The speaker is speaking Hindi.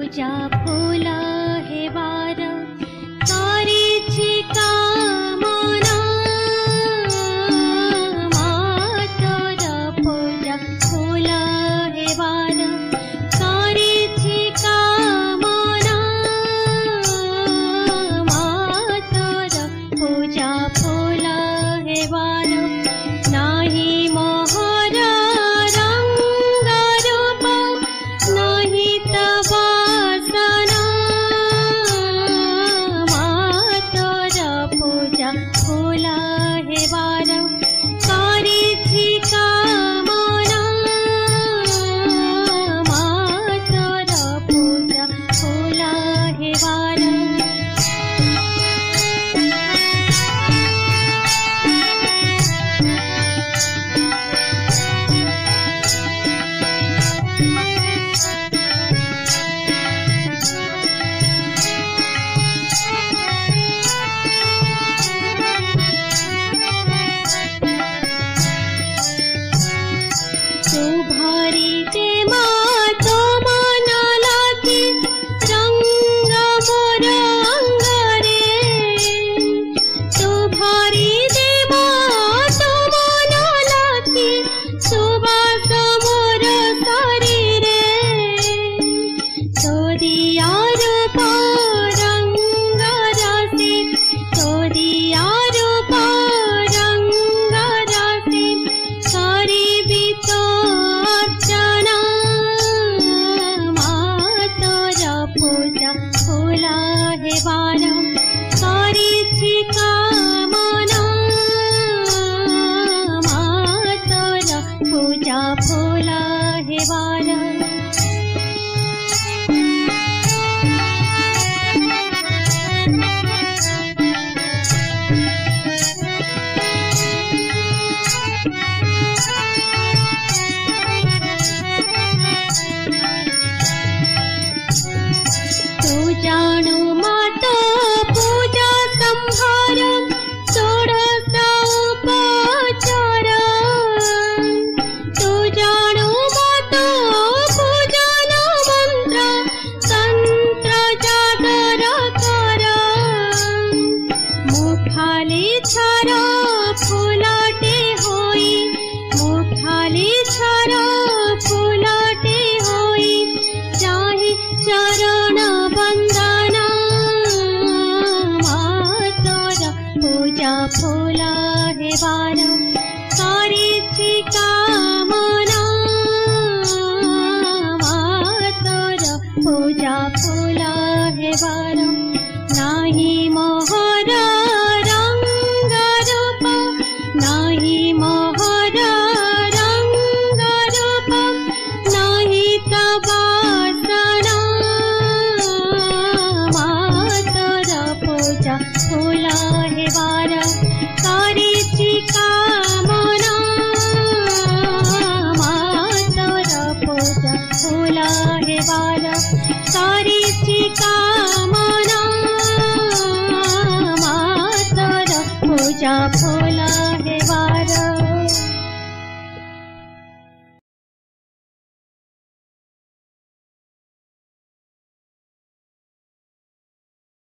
पूजा फूला हेबार करिछि कामना मातर पूजा फूला हेबार करिछि कामना मातर पूजा फूला हेबार नाही मोहर रंग रूप नाही तवासना मातर पूजा फूला हेबार करिछि कामना मातर पूजा फूला हेबार तू भारी ते मातो मना लागी रंग मोर अंगरे तू भारी ते मातो मना लागी सुबास मोर शरीरे तोरिया रूप रंग राशि तोरिया रूप रंग राशि करिबि तो अर्चना मातर पूजा फूला हेबार करिछि कामना मातर पूजा फूला हेबार तू जाणु मातो पूजा संभार षोडश उपचार तू जाणु मातो पूजन मंत्र तंत्र जागर कर मुखाली छार फुलटे होई मुखाली छार फुलटे होई चाहे चरण वंदना मातर पूजा फूला हेबार करिछि कामना मातर पूजा फूला हेबार नाही मोहर रंग रूप नाही मोहर रंग रूप नाही तवासना मातर पूजा फूला हेबार करिछि कामना मातर पूजा फूला हेबार करिछि कामना मातर पूजा फूला